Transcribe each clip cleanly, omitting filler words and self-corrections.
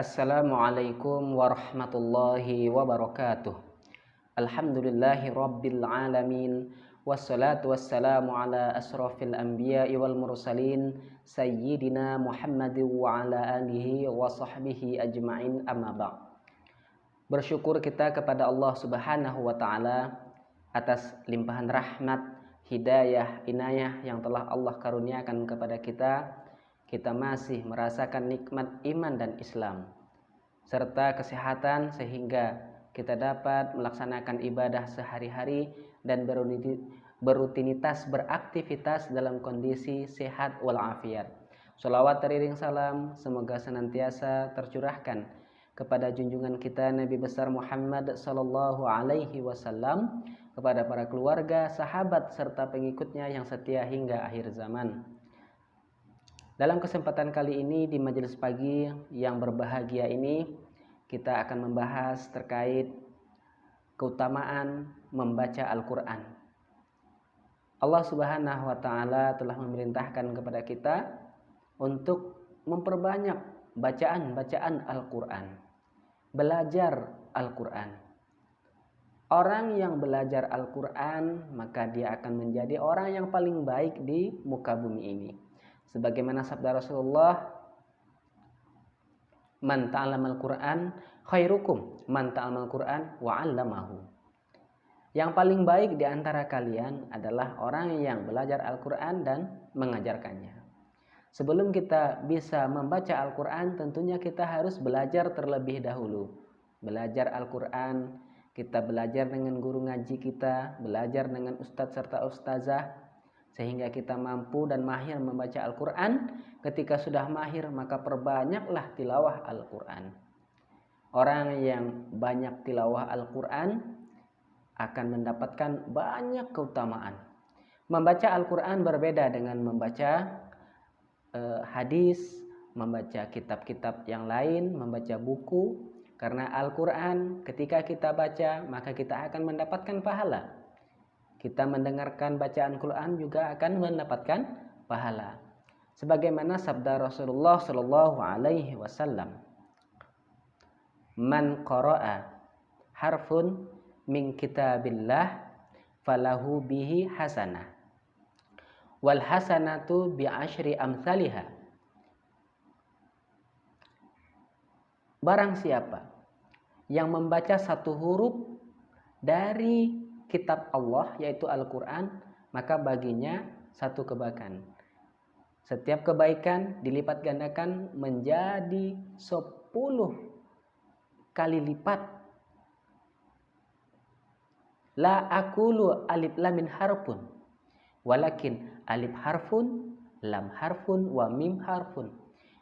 Assalamualaikum warahmatullahi wabarakatuh. Alhamdulillahi rabbil alamin. Wassalatu wassalamu ala asrafil anbiya'i wal mursalin Sayyidina Muhammadin wa ala alihi wa sahbihi ajma'in, amma ba'd. Bersyukur kita kepada Allah subhanahu wa ta'ala atas limpahan rahmat, hidayah, inayah yang telah Allah karuniakan kepada kita. Kita masih merasakan nikmat iman dan Islam serta kesehatan sehingga kita dapat melaksanakan ibadah sehari-hari dan berrutinitas beraktivitas dalam kondisi sehat walafiat. Sholawat teriring salam semoga senantiasa tercurahkan kepada junjungan kita Nabi besar Muhammad sallallahu alaihi wasallam, kepada para keluarga, sahabat serta pengikutnya yang setia hingga akhir zaman. Dalam kesempatan kali ini di majelis pagi yang berbahagia ini, kita akan membahas terkait keutamaan membaca Al-Quran. Allah subhanahu wa ta'ala telah memerintahkan kepada kita untuk memperbanyak bacaan Al-Quran, belajar Al-Quran. Orang yang belajar Al-Quran maka dia akan menjadi orang yang paling baik di muka bumi ini. Sebagaimana sabda Rasulullah, man ta'allamal Qur'an khairukum man ta'allamal Qur'an wa 'allamahu. Yang paling baik di antara kalian adalah orang yang belajar Al-Qur'an dan mengajarkannya. Sebelum kita bisa membaca Al-Qur'an, tentunya kita harus belajar terlebih dahulu. Belajar Al-Qur'an, kita belajar dengan guru ngaji kita, belajar dengan ustadz serta ustazah, sehingga kita mampu dan mahir membaca Al-Quran. Ketika sudah mahir maka perbanyaklah tilawah Al-Quran. Orang yang banyak tilawah Al-Quran akan mendapatkan banyak keutamaan. Membaca Al-Quran berbeda dengan membaca hadis, membaca kitab-kitab yang lain, membaca buku. Karena Al-Quran ketika kita baca maka kita akan mendapatkan pahala. Kita mendengarkan bacaan Quran juga akan mendapatkan pahala. Sebagaimana sabda Rasulullah sallallahu alaihi wasallam, man qara'a harfun min kitabillah falahu bihi hasanah wal hasanatu bi asyri amsalihha. Barang siapa yang membaca satu huruf dari kitab Allah yaitu Al-Quran, maka baginya satu kebaikan. Setiap kebaikan dilipat gandakan menjadi 10 kali lipat. La aqulu alif lam min harfun walakin alif harfun, lam harfun, wa mim harfun.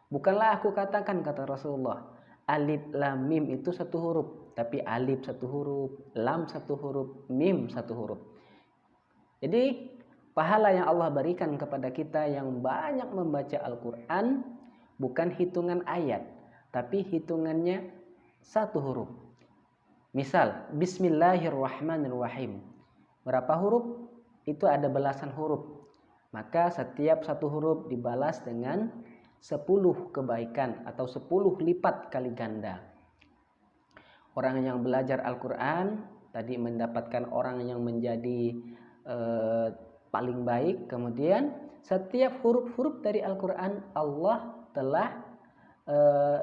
Bukanlah aku katakan, kata Rasulullah, alif lam mim itu satu huruf, tapi alif satu huruf, lam satu huruf, mim satu huruf. Jadi pahala yang Allah berikan kepada kita yang banyak membaca Al-Quran bukan hitungan ayat, tapi hitungannya satu huruf. Misal Bismillahirrahmanirrahim, berapa huruf? Itu ada belasan huruf. Maka setiap satu huruf dibalas dengan 10 kebaikan atau 10 lipat kali ganda. Orang yang belajar Al-Quran tadi mendapatkan orang yang menjadi paling baik. Kemudian setiap huruf-huruf dari Al-Quran Allah telah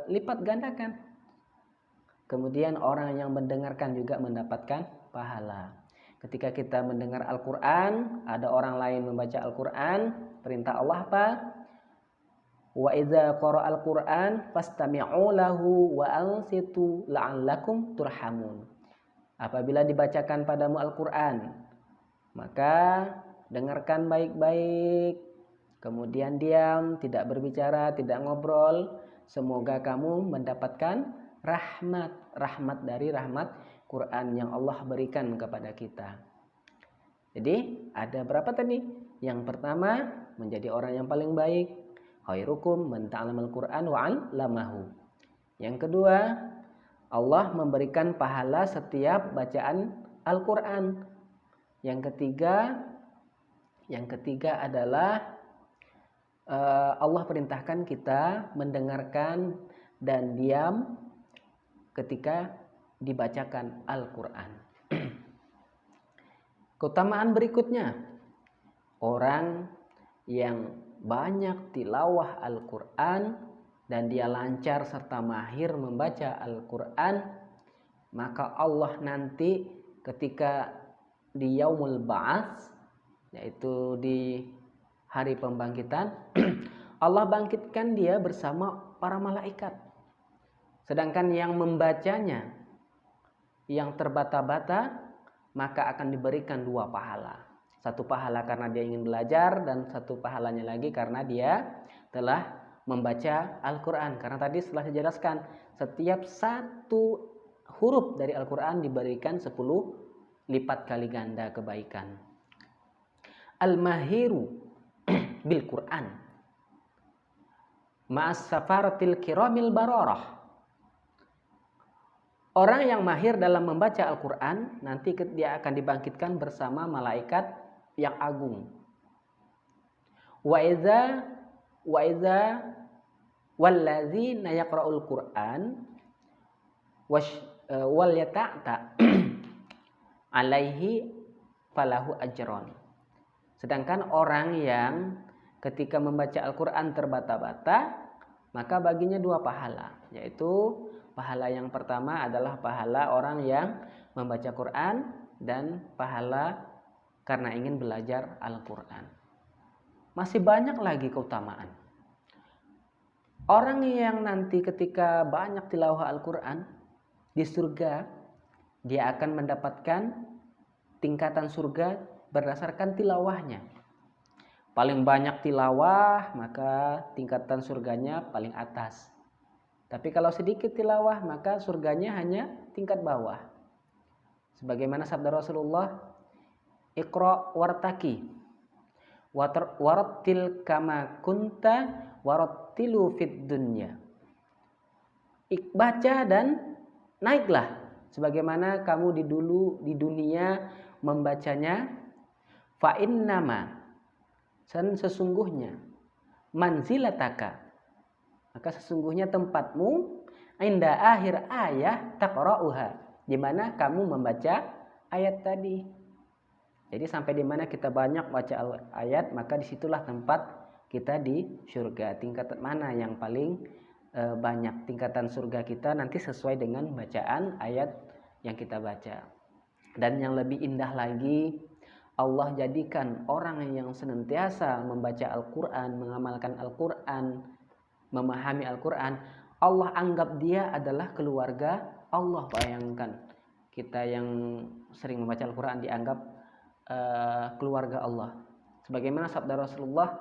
lipat gandakan. Kemudian orang yang mendengarkan juga mendapatkan pahala. Ketika kita mendengar Al-Quran, ada orang lain membaca Al-Quran, perintah Allah apa? Wa idza qara'al Qur'an fastami'u lahu wa ansitu la'allakum turhamun. Apabila dibacakan padamu Al-Qur'an, maka dengarkan baik-baik, kemudian diam, tidak berbicara, tidak ngobrol, semoga kamu mendapatkan rahmat dari rahmat Quran yang Allah berikan kepada kita. Jadi ada berapa tadi? Yang pertama, menjadi orang yang paling baik, khairukum man ta'allamal Qur'an wa 'allamahu. Yang kedua, Allah memberikan pahala setiap bacaan Al-Qur'an. Yang ketiga adalah Allah perintahkan kita mendengarkan dan diam ketika dibacakan Al-Quran. Keutamaan berikutnya, orang yang banyak tilawah Al-Quran dan dia lancar serta mahir membaca Al-Quran, maka Allah nanti ketika di Yaumul Ba'ats, yaitu di hari pembangkitan, Allah bangkitkan dia bersama para malaikat. Sedangkan yang membacanya, yang terbata-bata, maka akan diberikan 2 pahala. 1 pahala karena dia ingin belajar, dan 1 pahalanya lagi karena dia telah membaca Al-Quran. Karena tadi setelah dijelaskan, setiap 1 huruf dari Al-Quran diberikan 10 lipat kali ganda kebaikan. Al-mahiru bil Quran ma'as safaratil kiramil bararah. Orang yang mahir dalam membaca Al-Quran nanti dia akan dibangkitkan bersama malaikat yang agung. Wa iza walladzina yaqra'ul Qur'an wal yata'ta alaihi falahu ajron. Sedangkan orang yang ketika membaca Al-Quran terbata-bata, maka baginya 2 pahala, yaitu pahala yang pertama adalah pahala orang yang membaca Quran dan pahala karena ingin belajar Al-Quran. Masih banyak lagi keutamaan. Orang yang nanti ketika banyak tilawah Al-Quran di surga, dia akan mendapatkan tingkatan surga berdasarkan tilawahnya. Paling banyak tilawah, maka tingkatan surganya paling atas. Tapi kalau sedikit tilawah, maka surganya hanya tingkat bawah. Sebagaimana sabda Rasulullah, Iqra wartaki warattil kama kunta warattilu fid dunya. Baca dan naiklah sebagaimana kamu di dunia membacanya. Fa innama, dan sesungguhnya, manzilataka, maka sesungguhnya tempatmu, inda akhir ayat taqra'uha, di mana kamu membaca ayat tadi. Jadi sampai di mana kita banyak baca ayat, maka disitulah tempat kita di surga. Tingkatan mana yang paling banyak tingkatan surga kita nanti sesuai dengan bacaan ayat yang kita baca. Dan yang lebih indah lagi, Allah jadikan orang yang senantiasa membaca Al-Quran, mengamalkan Al-Quran, memahami Al-Quran, Allah anggap dia adalah keluarga Allah. Bayangkan kita yang sering membaca Al-Quran dianggap keluarga Allah. Sebagaimana sabda Rasulullah,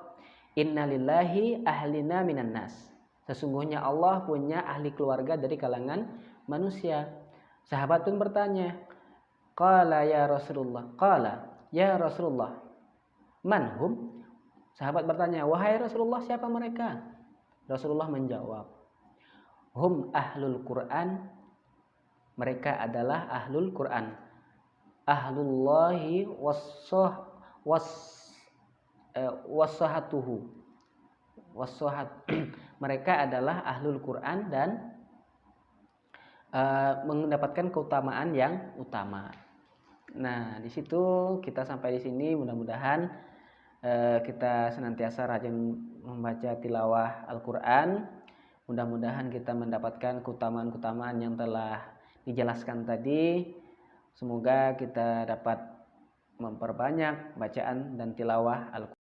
inna lillahi ahlina minan nas, sesungguhnya Allah punya ahli keluarga dari kalangan manusia. Sahabat pun bertanya, qala ya Rasulullah, qala ya Rasulullah, manhum? Sahabat bertanya, wahai Rasulullah, siapa mereka? Rasulullah menjawab, hum ahlul Quran, mereka adalah ahlul Quran, ahlullahi wassahatuhu, mereka adalah ahlul Quran dan mendapatkan keutamaan yang utama. Nah, di situ kita sampai di sini. Mudah-mudahan kita senantiasa rajin membaca tilawah Al-Quran. Mudah-mudahan kita mendapatkan keutamaan-keutamaan yang telah dijelaskan tadi. Semoga kita dapat memperbanyak bacaan dan tilawah Al-Quran.